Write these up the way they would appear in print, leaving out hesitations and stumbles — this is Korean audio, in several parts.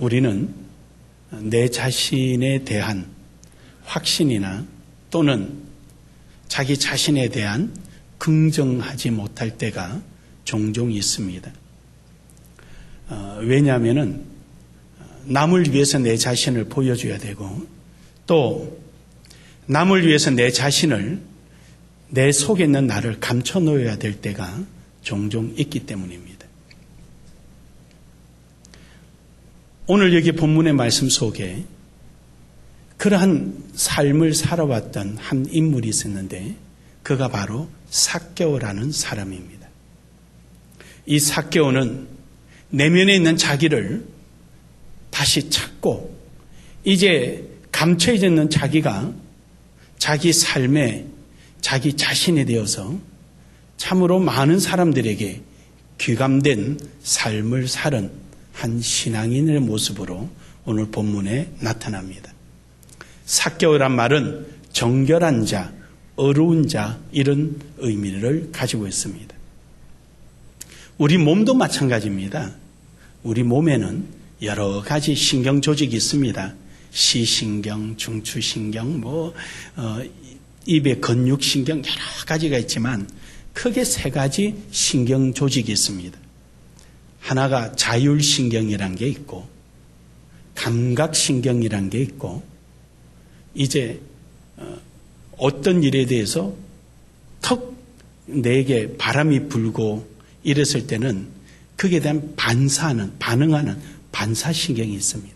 우리는 내 자신에 대한 확신이나 또는 자기 자신에 대한 긍정하지 못할 때가 종종 있습니다. 왜냐하면 남을 위해서 내 자신을 보여줘야 되고 또 남을 위해서 내 자신을 내 속에 있는 나를 감춰놓아야 될 때가 종종 있기 때문입니다. 오늘 여기 본문의 말씀 속에 그러한 삶을 살아왔던 한 인물이 있었는데 그가 바로 삭개오라는 사람입니다. 이 삭개오는 내면에 있는 자기를 다시 찾고 이제 감춰져 있는 자기가 자기 삶에 자기 자신이 되어서 참으로 많은 사람들에게 귀감된 삶을 사는 한 신앙인의 모습으로 오늘 본문에 나타납니다. 삭개오란 말은 정결한 자, 어려운 자 이런 의미를 가지고 있습니다. 우리 몸도 마찬가지입니다. 우리 몸에는 여러 가지 신경 조직이 있습니다. 시신경, 중추신경, 입의 근육신경 여러 가지가 있지만 크게 세 가지 신경 조직이 있습니다. 하나가 자율신경이란 게 있고 감각신경이란 게 있고 이제 어떤 일에 대해서 턱 내게 바람이 불고 이랬을 때는 그에 대한 반응하는 반사신경이 있습니다.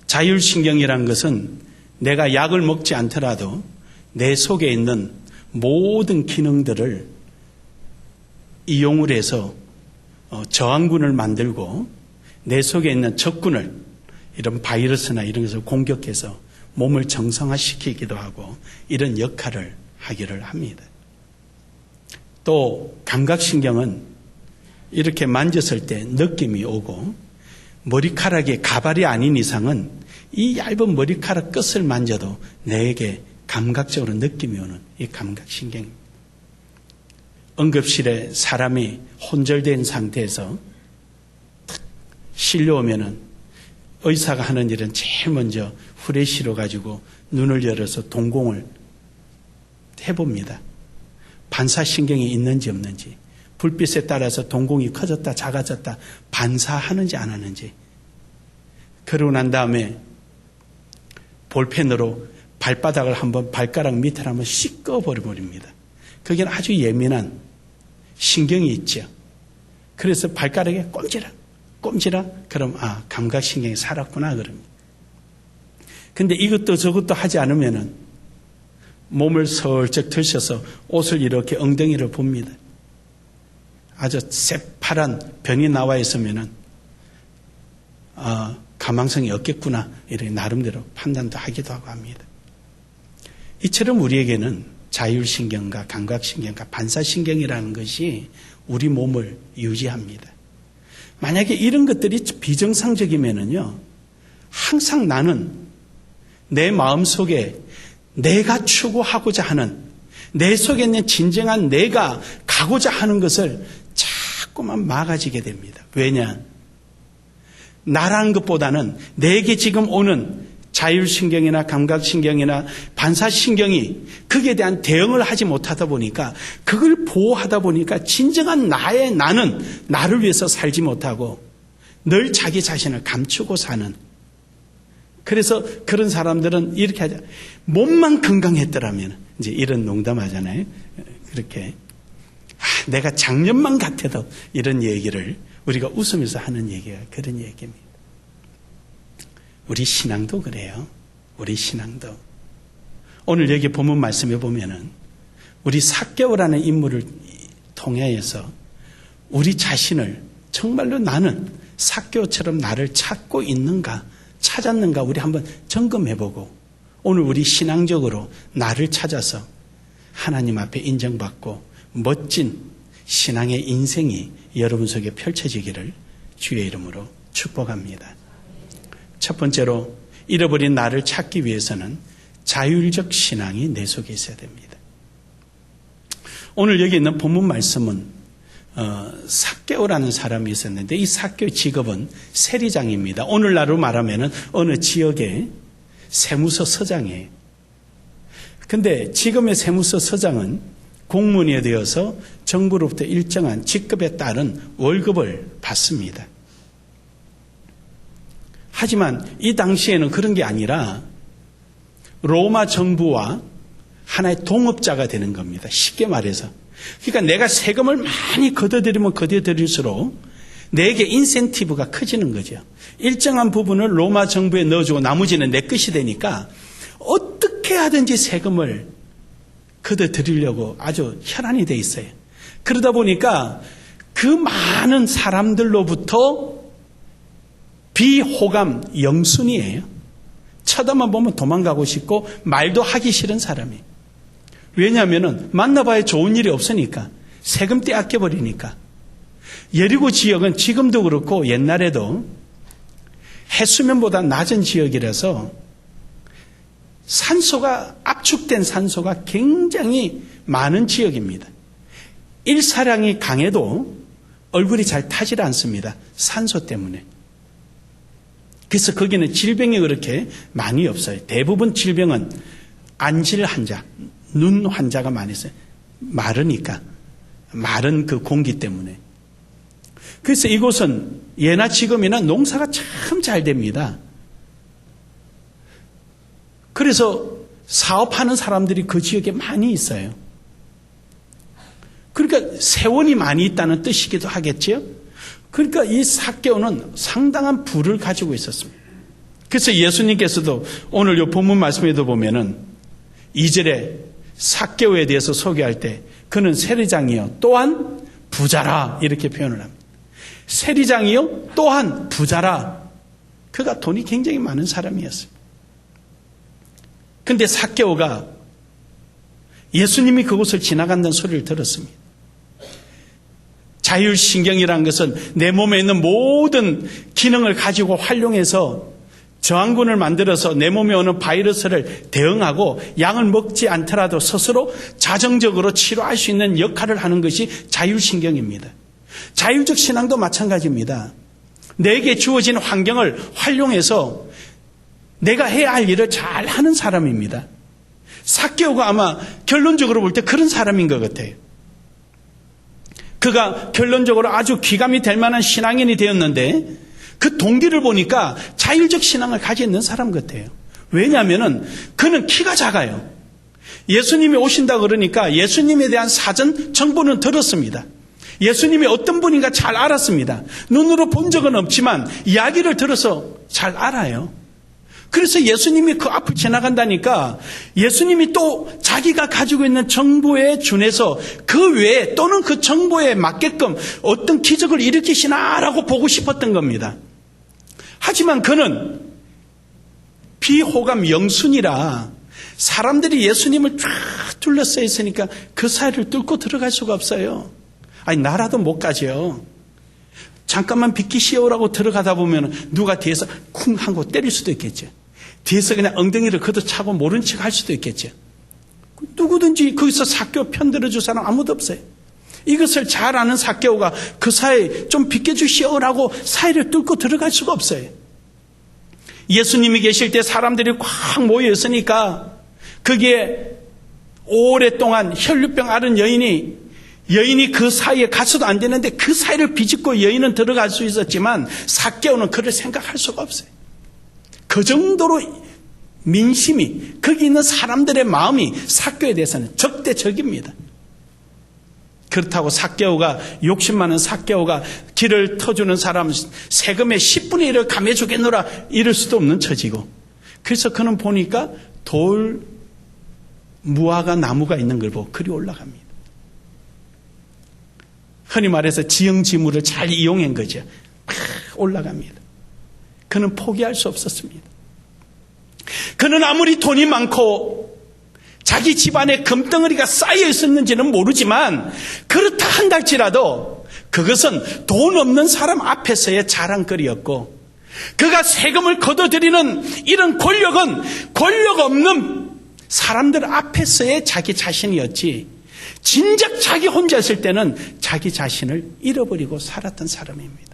자율신경이란 것은 내가 약을 먹지 않더라도 내 속에 있는 모든 기능들을 이용을 해서 저항군을 만들고 내 속에 있는 적군을 이런 바이러스나 이런 것을 공격해서 몸을 정상화시키기도 하고 이런 역할을 하기를 합니다. 또 감각신경은 이렇게 만졌을 때 느낌이 오고 머리카락이 가발이 아닌 이상은 이 얇은 머리카락 끝을 만져도 내게 감각적으로 느낌이 오는 이 감각신경입니다. 응급실에 사람이 혼절된 상태에서 실려오면은 의사가 하는 일은 제일 먼저 후레쉬로 가지고 눈을 열어서 동공을 해봅니다. 반사신경이 있는지 없는지, 불빛에 따라서 동공이 커졌다 작아졌다 반사하는지 안 하는지. 그러고 난 다음에 볼펜으로 발바닥을 한번 발가락 밑을 한번 씻어버립니다. 그게 아주 예민한 신경이 있죠. 그래서 발가락에 꼼지락 그럼 감각신경이 살았구나 그럽니다. 근데 이것도 저것도 하지 않으면은 몸을 슬쩍 들셔서 옷을 이렇게 엉덩이를 봅니다. 아주 새파란 변이 나와 있으면은 가망성이 없겠구나 이렇게 나름대로 판단도 하기도 하고 합니다. 이처럼 우리에게는 자율신경과 감각신경과 반사신경이라는 것이 우리 몸을 유지합니다. 만약에 이런 것들이 비정상적이면은요, 항상 나는 내 마음속에 내가 추구하고자 하는 내 속에 있는 진정한 내가 가고자 하는 것을 자꾸만 막아지게 됩니다. 왜냐? 나라는 것보다는 내게 지금 오는 자율신경이나 감각신경이나 반사신경이 거기에 대한 대응을 하지 못하다 보니까 그걸 보호하다 보니까 진정한 나는 나를 위해서 살지 못하고 늘 자기 자신을 감추고 사는. 그래서 그런 사람들은 이렇게 하자. 몸만 건강했더라면 이제 이런 농담하잖아요. 그렇게 내가 작년만 같아도 이런 얘기를 우리가 웃으면서 하는 얘기가 그런 얘기입니다. 우리 신앙도 그래요. 우리 신앙도. 오늘 여기 본문 말씀해 보면은 우리 삭개오라는 인물을 통해서 우리 자신을 정말로 나는 삭개오처럼 나를 찾고 있는가, 찾았는가 우리 한번 점검해 보고 오늘 우리 신앙적으로 나를 찾아서 하나님 앞에 인정받고 멋진 신앙의 인생이 여러분 속에 펼쳐지기를 주의 이름으로 축복합니다. 첫 번째로 잃어버린 나를 찾기 위해서는 자율적 신앙이 내 속에 있어야 됩니다. 오늘 여기 있는 본문 말씀은 삭개오라는 사람이 있었는데 이 삭개오의 직업은 세리장입니다. 오늘날로 말하면 어느 지역의 세무서 서장이에요. 근데 지금의 세무서 서장은 공무원이 되어서 정부로부터 일정한 직급에 따른 월급을 받습니다. 하지만 이 당시에는 그런 게 아니라 로마 정부와 하나의 동업자가 되는 겁니다. 쉽게 말해서. 그러니까 내가 세금을 많이 걷어들이면 걷어들일수록 내게 인센티브가 커지는 거죠. 일정한 부분을 로마 정부에 넣어주고 나머지는 내 것이 되니까 어떻게 하든지 세금을 걷어들이려고 아주 혈안이 돼 있어요. 그러다 보니까 그 많은 사람들로부터 비호감 영순이에요. 쳐다만 보면 도망가고 싶고 말도 하기 싫은 사람이. 왜냐하면 만나봐야 좋은 일이 없으니까. 세금 떼아껴버리니까. 여리고 지역은 지금도 그렇고 옛날에도 해수면보다 낮은 지역이라서 산소가 압축된 산소가 굉장히 많은 지역입니다. 일사량이 강해도 얼굴이 잘 타질 않습니다. 산소 때문에. 그래서 거기는 질병이 그렇게 많이 없어요. 대부분 질병은 안질 환자, 눈 환자가 많이 있어요. 마르니까. 마른 그 공기 때문에. 그래서 이곳은 예나 지금이나 농사가 참 잘 됩니다. 그래서 사업하는 사람들이 그 지역에 많이 있어요. 그러니까 세원이 많이 있다는 뜻이기도 하겠죠. 그러니까 이 삭개오는 상당한 부를 가지고 있었습니다. 그래서 예수님께서도 오늘 이 본문 말씀에도 보면은 2절에 삭개오에 대해서 소개할 때 그는 세리장이요 또한 부자라 이렇게 표현을 합니다. 세리장이요 또한 부자라. 그가 돈이 굉장히 많은 사람이었습니다. 그런데 삭개오가 예수님이 그곳을 지나간다는 소리를 들었습니다. 자율신경이라는 것은 내 몸에 있는 모든 기능을 가지고 활용해서 저항군을 만들어서 내 몸에 오는 바이러스를 대응하고 약을 먹지 않더라도 스스로 자정적으로 치료할 수 있는 역할을 하는 것이 자율신경입니다. 자율적 신앙도 마찬가지입니다. 내게 주어진 환경을 활용해서 내가 해야 할 일을 잘 하는 사람입니다. 삭개오가 아마 결론적으로 볼 때 그런 사람인 것 같아요. 그가 결론적으로 아주 귀감이 될 만한 신앙인이 되었는데 그 동기를 보니까 자율적 신앙을 가지고 있는 사람 같아요. 왜냐하면 그는 키가 작아요. 예수님이 오신다 그러니까 예수님에 대한 사전 정보는 들었습니다. 예수님이 어떤 분인가 잘 알았습니다. 눈으로 본 적은 없지만 이야기를 들어서 잘 알아요. 그래서 예수님이 그 앞을 지나간다니까 예수님이 또 자기가 가지고 있는 정보에 준해서 그 외에 또는 그 정보에 맞게끔 어떤 기적을 일으키시나라고 보고 싶었던 겁니다. 하지만 그는 비호감 영순이라 사람들이 예수님을 쫙 둘러싸여 있으니까 그 사이를 뚫고 들어갈 수가 없어요. 아니 나라도 못 가죠. 잠깐만 비키시오라고 들어가다 보면 누가 뒤에서 쿵 하고 때릴 수도 있겠죠. 뒤에서 그냥 엉덩이를 걷어차고 모른 척 할 수도 있겠죠. 누구든지 거기서 삭개오 편들어줄 사람 아무도 없어요. 이것을 잘 아는 삭개오가 그 사이 좀 비켜주시오라고 사이를 뚫고 들어갈 수가 없어요. 예수님이 계실 때 사람들이 꽉 모여 있으니까 거기에 오랫동안 혈류병 앓은 여인이 그 사이에 가서도 안 되는데 그 사이를 비집고 여인은 들어갈 수 있었지만 삭개오는 그를 생각할 수가 없어요. 그 정도로 민심이 거기 있는 사람들의 마음이 삭개오에 대해서는 적대적입니다. 그렇다고 삭개오가 욕심 많은 삭개오가 길을 터주는 사람 세금의 10분의 1을 감해주겠노라 이럴 수도 없는 처지고 그래서 그는 보니까 돌 무화과 나무가 있는 걸 보고 그리 올라갑니다. 흔히 말해서 지형지물을 잘 이용한 거죠. 올라갑니다. 그는 포기할 수 없었습니다. 그는 아무리 돈이 많고 자기 집안에 금덩어리가 쌓여 있었는지는 모르지만 그렇다 한달지라도 그것은 돈 없는 사람 앞에서의 자랑거리였고 그가 세금을 걷어들이는 이런 권력은 권력 없는 사람들 앞에서의 자기 자신이었지 진작 자기 혼자 있을 때는 자기 자신을 잃어버리고 살았던 사람입니다.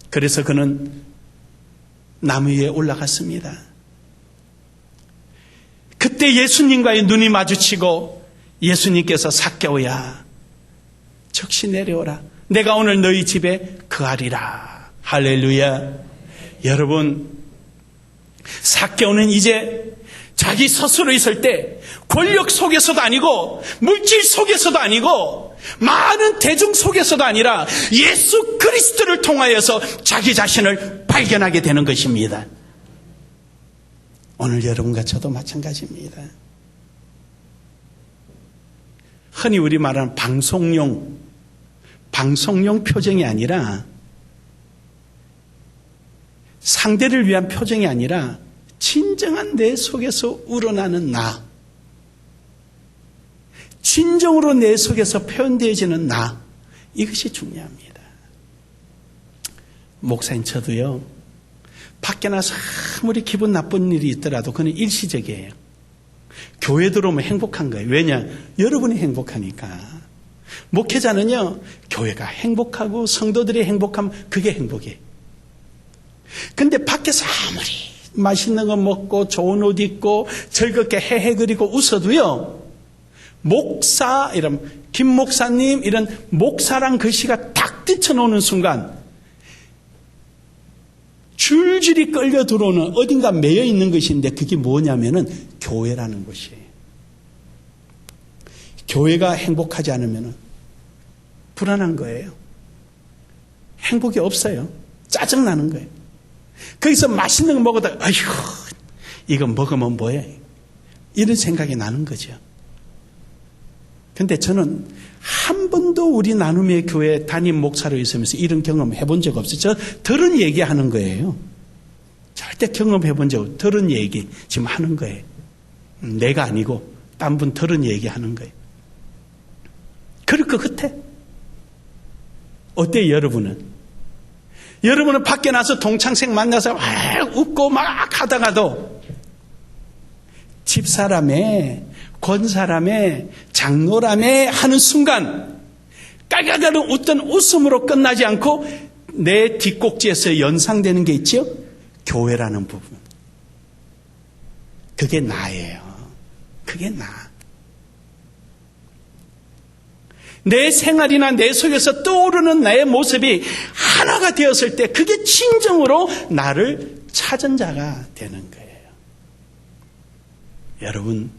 그래서 그는 나무 위에 올라갔습니다. 그때 예수님과의 눈이 마주치고 예수님께서 삭개오야 즉시 내려오라. 내가 오늘 너희 집에 거하리라. 할렐루야. 여러분, 삭개오는 이제 자기 스스로 있을 때 권력 속에서도 아니고 물질 속에서도 아니고 많은 대중 속에서도 아니라 예수 그리스도를 통하여서 자기 자신을 발견하게 되는 것입니다. 오늘 여러분과 저도 마찬가지입니다. 흔히 우리 말하는 방송용 표정이 아니라 상대를 위한 표정이 아니라 진정한 내 속에서 우러나는 나, 진정으로 내 속에서 표현되어지는 나, 이것이 중요합니다. 목사님 저도요, 밖에 나서 아무리 기분 나쁜 일이 있더라도 그건 일시적이에요. 교회 들어오면 행복한 거예요. 왜냐? 여러분이 행복하니까. 목회자는요, 교회가 행복하고 성도들이 행복하면 그게 행복이에요. 근데 밖에서 아무리 맛있는 거 먹고 좋은 옷 입고 즐겁게 헤헤 그리고 웃어도요, 목사, 이런 김 목사님, 이런 목사란 글씨가 딱 뛰쳐나오는 순간 줄줄이 끌려 들어오는 어딘가 매여 있는 것인데 그게 뭐냐면은 교회라는 것이에요. 교회가 행복하지 않으면 불안한 거예요. 행복이 없어요. 짜증나는 거예요. 거기서 맛있는 거 먹어도 아이고 이거 먹으면 뭐해? 이런 생각이 나는 거죠. 근데 저는 한 번도 우리 나눔의 교회 담임 목사로 있으면서 이런 경험 해본 적 없어요. 저 들은 얘기하는 거예요. 절대 경험해본 적 없어요. 들은 얘기 지금 하는 거예요. 내가 아니고 딴 분 들은 얘기하는 거예요. 그럴 것 같아. 어때요 여러분은? 여러분은 밖에 나서 동창생 만나서 막 웃고 막 하다가도 집사람의 권사람의 장로람의 하는 순간 깔깔깔 웃던 웃음으로 끝나지 않고 내 뒷꼭지에서 연상되는 게 있죠. 교회라는 부분. 그게 나예요. 그게 나. 내 생활이나 내 속에서 떠오르는 나의 모습이 하나가 되었을 때 그게 진정으로 나를 찾은 자가 되는 거예요. 여러분,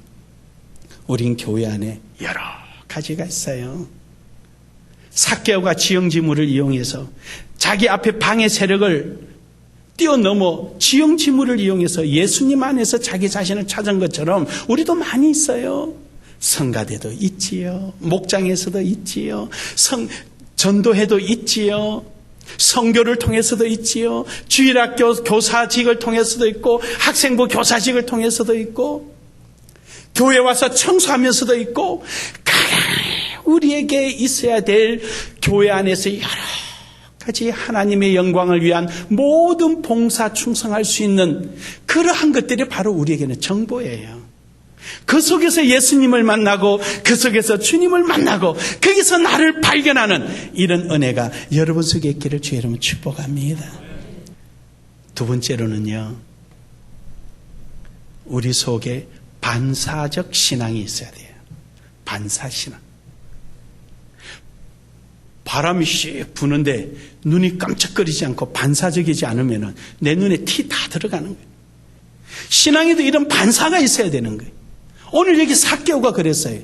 우린 교회 안에 여러 가지가 있어요. 삭개오가 지형지물을 이용해서 자기 앞에 방해 세력을 뛰어넘어 지형지물을 이용해서 예수님 안에서 자기 자신을 찾은 것처럼 우리도 많이 있어요. 성가대도 있지요. 목장에서도 있지요. 전도회도 있지요. 선교를 통해서도 있지요. 주일학교 교사직을 통해서도 있고 학생부 교사직을 통해서도 있고 교회 와서 청소하면서도 있고 우리에게 있어야 될 교회 안에서 여러 가지 하나님의 영광을 위한 모든 봉사 충성할 수 있는 그러한 것들이 바로 우리에게는 정보예요. 그 속에서 예수님을 만나고 그 속에서 주님을 만나고 거기서 나를 발견하는 이런 은혜가 여러분 속에 있기를 주의 이름으로 축복합니다. 두 번째로는요, 우리 속에 반사적 신앙이 있어야 돼요. 반사신앙. 바람이 씩 부는데 눈이 깜짝거리지 않고 반사적이지 않으면 내 눈에 티 다 들어가는 거예요. 신앙에도 이런 반사가 있어야 되는 거예요. 오늘 여기 삭개오가 그랬어요.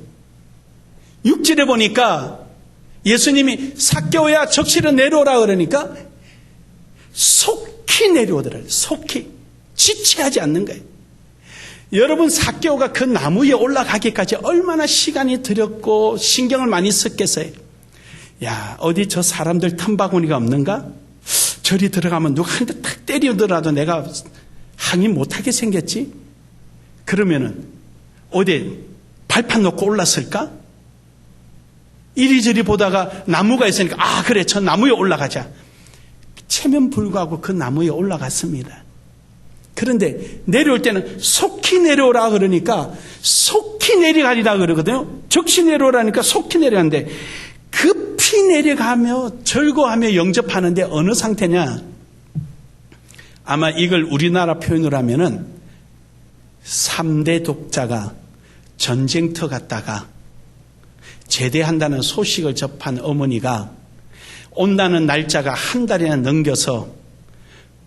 6절에 보니까 예수님이 삭개오야 적시로 내려오라 그러니까 속히 내려오더라고요. 속히. 지체하지 않는 거예요. 여러분, 삭개오가 그 나무 위에 올라가기까지 얼마나 시간이 들였고 신경을 많이 썼겠어요. 야, 어디 저 사람들 틈바구니가 없는가? 저리 들어가면 누가 한 대 탁 때리더라도 내가 항의 못하게 생겼지? 그러면은 어디 발판 놓고 올랐을까? 이리저리 보다가 나무가 있으니까 아 그래 저 나무에 올라가자. 체면 불구하고 그 나무에 올라갔습니다. 그런데 내려올 때는 속히 내려오라 그러니까 속히 내려가리라 그러거든요. 즉시 내려오라니까 속히 내려가는데 급히 내려가며 절거하며 영접하는데 어느 상태냐? 아마 이걸 우리나라 표현으로 하면은 3대 독자가 전쟁터 갔다가 제대한다는 소식을 접한 어머니가 온다는 날짜가 한 달이나 넘겨서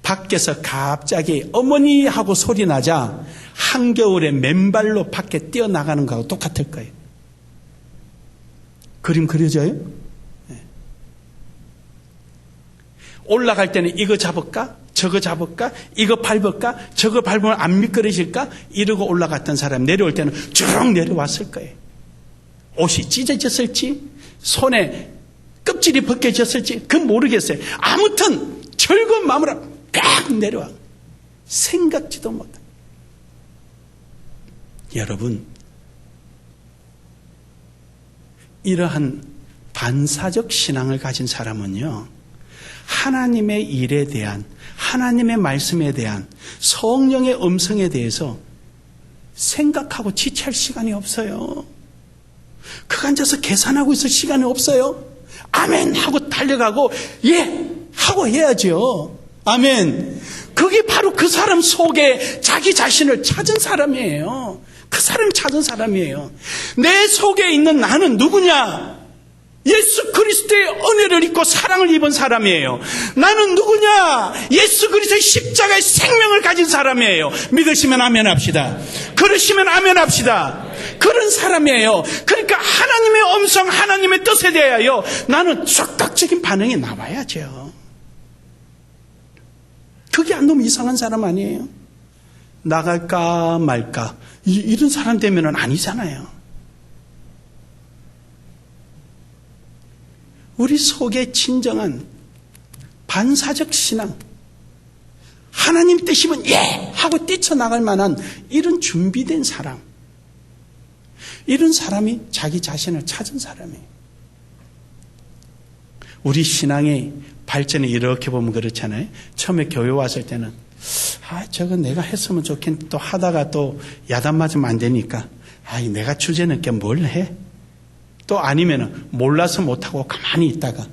밖에서 갑자기 어머니 하고 소리 나자 한겨울에 맨발로 밖에 뛰어나가는 거하고 똑같을 거예요. 그림 그려져요? 네. 올라갈 때는 이거 잡을까? 저거 잡을까? 이거 밟을까? 저거 밟으면 안 미끄러질까? 이러고 올라갔던 사람 내려올 때는 쭉 내려왔을 거예요. 옷이 찢어졌을지 손에 껍질이 벗겨졌을지 그건 모르겠어요. 아무튼 즐거운 마음으로 쫙 내려와. 생각지도 못해. 여러분, 이러한 반사적 신앙을 가진 사람은요, 하나님의 일에 대한, 하나님의 말씀에 대한 성령의 음성에 대해서 생각하고 지체할 시간이 없어요. 그 앉아서 계산하고 있을 시간이 없어요. 아멘 하고 달려가고 예 하고 해야죠. 아멘. 그게 바로 그 사람 속에 자기 자신을 찾은 사람이에요. 그 사람이 찾은 사람이에요. 내 속에 있는 나는 누구냐? 예수 그리스도의 은혜를 입고 사랑을 입은 사람이에요. 나는 누구냐? 예수 그리스도의 십자가의 생명을 가진 사람이에요. 믿으시면 아멘 합시다. 그러시면 아멘 합시다. 그런 사람이에요. 그러니까 하나님의 음성, 하나님의 뜻에 대하여 나는 적극적인 반응이 나와야죠. 그게 안 너무 이상한 사람 아니에요? 나갈까 말까 이런 사람 되면은 아니잖아요. 우리 속에 진정한 반사적 신앙, 하나님 뜻이면 예 하고 뛰쳐나갈 만한 이런 준비된 사람, 이런 사람이 자기 자신을 찾은 사람이에요. 우리 신앙의 발전이 이렇게 보면 그렇잖아요. 처음에 교회 왔을 때는 저거 내가 했으면 좋겠는데 또 하다가 또 야단 맞으면 안 되니까 내가 주제 늦게 뭘 해? 또 아니면 몰라서 못하고 가만히 있다가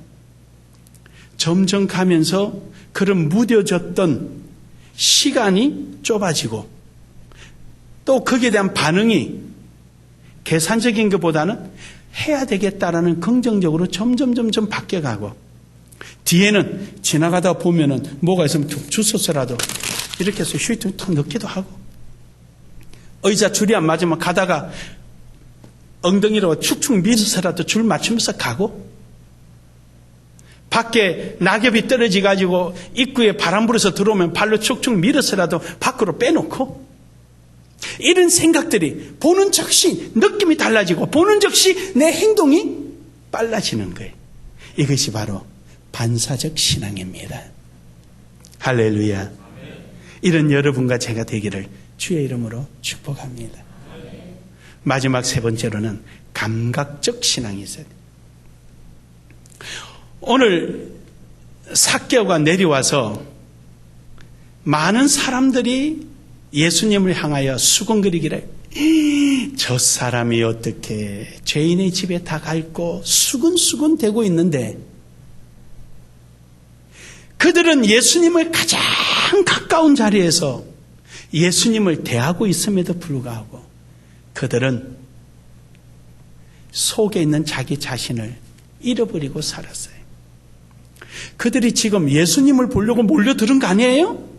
점점 가면서 그런 무뎌졌던 시간이 좁아지고 또 거기에 대한 반응이 계산적인 것보다는 해야 되겠다라는 긍정적으로 점점 바뀌어가고 뒤에는 지나가다 보면은 뭐가 있으면 주워서라도 이렇게 해서 휴이통 턱 넣기도 하고 의자 줄이 안 맞으면 가다가 엉덩이로 축축 밀어서라도 줄 맞추면서 가고 밖에 낙엽이 떨어져 가지고 입구에 바람 불어서 들어오면 발로 축축 밀어서라도 밖으로 빼놓고 이런 생각들이 보는 즉시 느낌이 달라지고 보는 즉시 내 행동이 빨라지는 거예요. 이것이 바로 반사적 신앙입니다. 할렐루야. 이런 여러분과 제가 되기를 주의 이름으로 축복합니다. 마지막 세 번째로는 감각적 신앙이 있어요. 오늘 삭개오가 내려와서 많은 사람들이 예수님을 향하여 수군거리기를 저 사람이 어떻게 죄인의 집에 다 갉고 수군수군 대고 있는데 그들은 예수님을 가장 가까운 자리에서 예수님을 대하고 있음에도 불구하고 그들은 속에 있는 자기 자신을 잃어버리고 살았어요. 그들이 지금 예수님을 보려고 몰려들은 거 아니에요?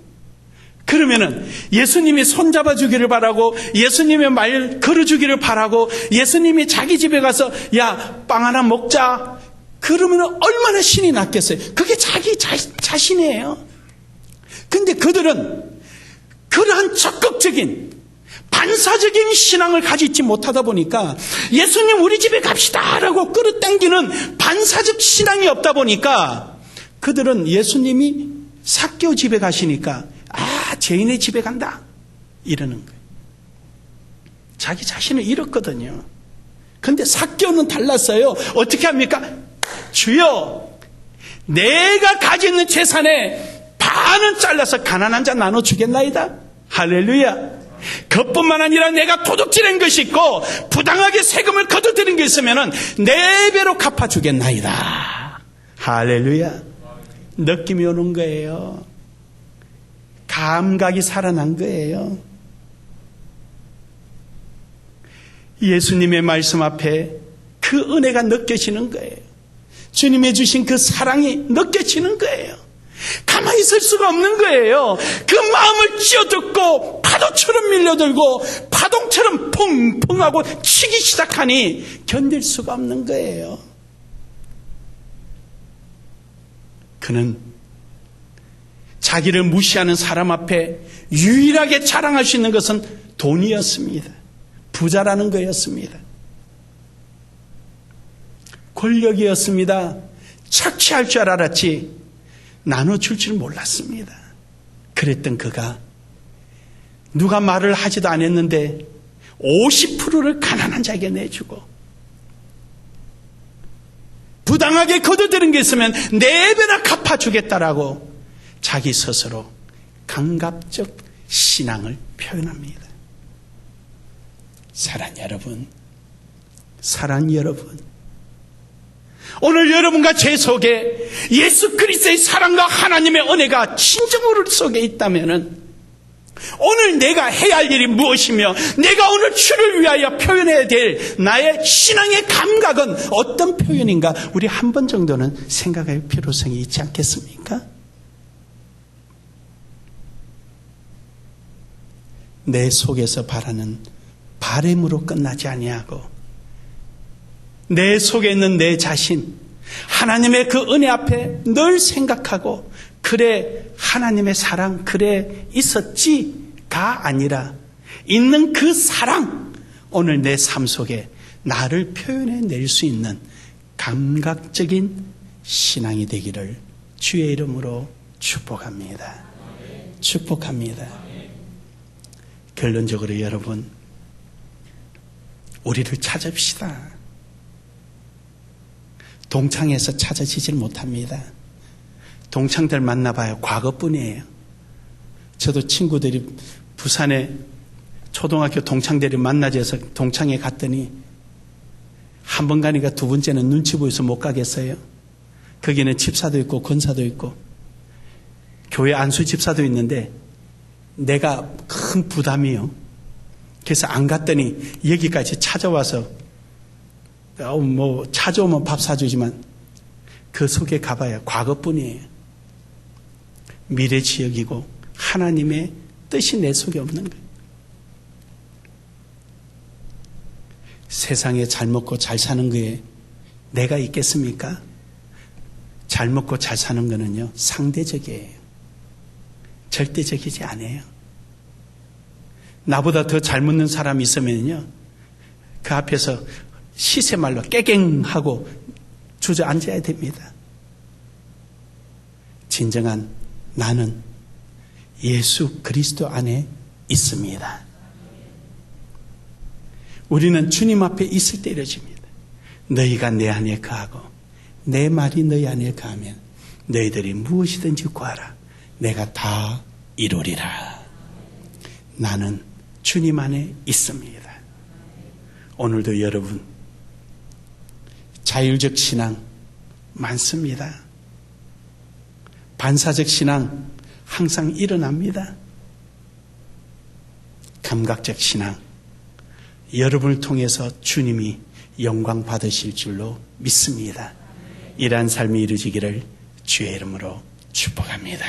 그러면은 예수님이 손잡아주기를 바라고 예수님의 말 걸어주기를 바라고 예수님이 자기 집에 가서 야, 빵 하나 먹자. 그러면 얼마나 신이 났겠어요. 그게 자기 자신이에요. 근데 그들은 그러한 적극적인 반사적인 신앙을 가지지 못하다 보니까 예수님 우리 집에 갑시다 라고 끌어당기는 반사적 신앙이 없다 보니까 그들은 예수님이 삭개오 집에 가시니까 죄인의 집에 간다 이러는 거예요. 자기 자신을 잃었거든요. 그런데 삭개오는 달랐어요. 어떻게 합니까? 주여 내가 가지고 있는 재산의 반은 잘라서 가난한 자 나눠주겠나이다. 할렐루야. 그것뿐만 아니라 내가 도둑질한 것이 있고 부당하게 세금을 거둬들인 게 있으면 4배로 갚아주겠나이다. 할렐루야. 느낌이 오는 거예요. 감각이 살아난 거예요. 예수님의 말씀 앞에 그 은혜가 느껴지는 거예요. 주님의 주신 그 사랑이 느껴지는 거예요. 가만히 있을 수가 없는 거예요. 그 마음을 쥐어뜯고 파도처럼 밀려들고 파동처럼 펑펑하고 치기 시작하니 견딜 수가 없는 거예요. 그는 자기를 무시하는 사람 앞에 유일하게 자랑할 수 있는 것은 돈이었습니다. 부자라는 거였습니다. 권력이었습니다. 착취할 줄 알았지 나눠줄 줄 몰랐습니다. 그랬던 그가 누가 말을 하지도 않았는데 50%를 가난한 자에게 내주고 부당하게 거둬들인 게 있으면 4배나 갚아주겠다라고 자기 스스로 감각적 신앙을 표현합니다. 사랑하는 여러분, 사랑하는 여러분, 오늘 여러분과 제 속에 예수 그리스도의 사랑과 하나님의 은혜가 진정으로 속에 있다면 오늘 내가 해야 할 일이 무엇이며 내가 오늘 주를 위하여 표현해야 될 나의 신앙의 감각은 어떤 표현인가 우리 한 번 정도는 생각할 필요성이 있지 않겠습니까? 내 속에서 바라는 바램으로 끝나지 아니하고 내 속에 있는 내 자신 하나님의 그 은혜 앞에 늘 생각하고 그래 하나님의 사랑 그래 있었지가 아니라 있는 그 사랑 오늘 내 삶 속에 나를 표현해낼 수 있는 감각적인 신앙이 되기를 주의 이름으로 축복합니다. 축복합니다. 결론적으로 여러분 우리를 찾읍시다. 동창에서 찾아지질 못합니다. 동창들 만나봐야 과거뿐이에요. 저도 친구들이 부산에 초등학교 동창들이 만나져서 동창에 갔더니 한 번 가니까 두 번째는 눈치 보여서 못 가겠어요. 거기는 집사도 있고 권사도 있고 교회 안수 집사도 있는데 내가 큰 부담이요. 그래서 안 갔더니 여기까지 찾아와서 뭐 찾아오면 밥 사주지만 그 속에 가봐야 과거뿐이에요. 미래 지역이고 하나님의 뜻이 내 속에 없는 거예요. 세상에 잘 먹고 잘 사는 거에 내가 있겠습니까? 잘 먹고 잘 사는 거는요 상대적이에요. 절대적이지 않아요. 나보다 더 잘 먹는 사람이 있으면요 그 앞에서 시세말로 깨갱하고 주저앉아야 됩니다. 진정한 나는 예수 그리스도 안에 있습니다. 우리는 주님 앞에 있을 때 이러집니다. 너희가 내 안에 거하고 내 말이 너희 안에 거하면 너희들이 무엇이든지 구하라. 내가 다 이루리라. 나는 주님 안에 있습니다. 오늘도 여러분 자율적 신앙 많습니다. 반사적 신앙 항상 일어납니다. 감각적 신앙 여러분을 통해서 주님이 영광 받으실 줄로 믿습니다. 이러한 삶이 이루어지기를 주의 이름으로 축복합니다.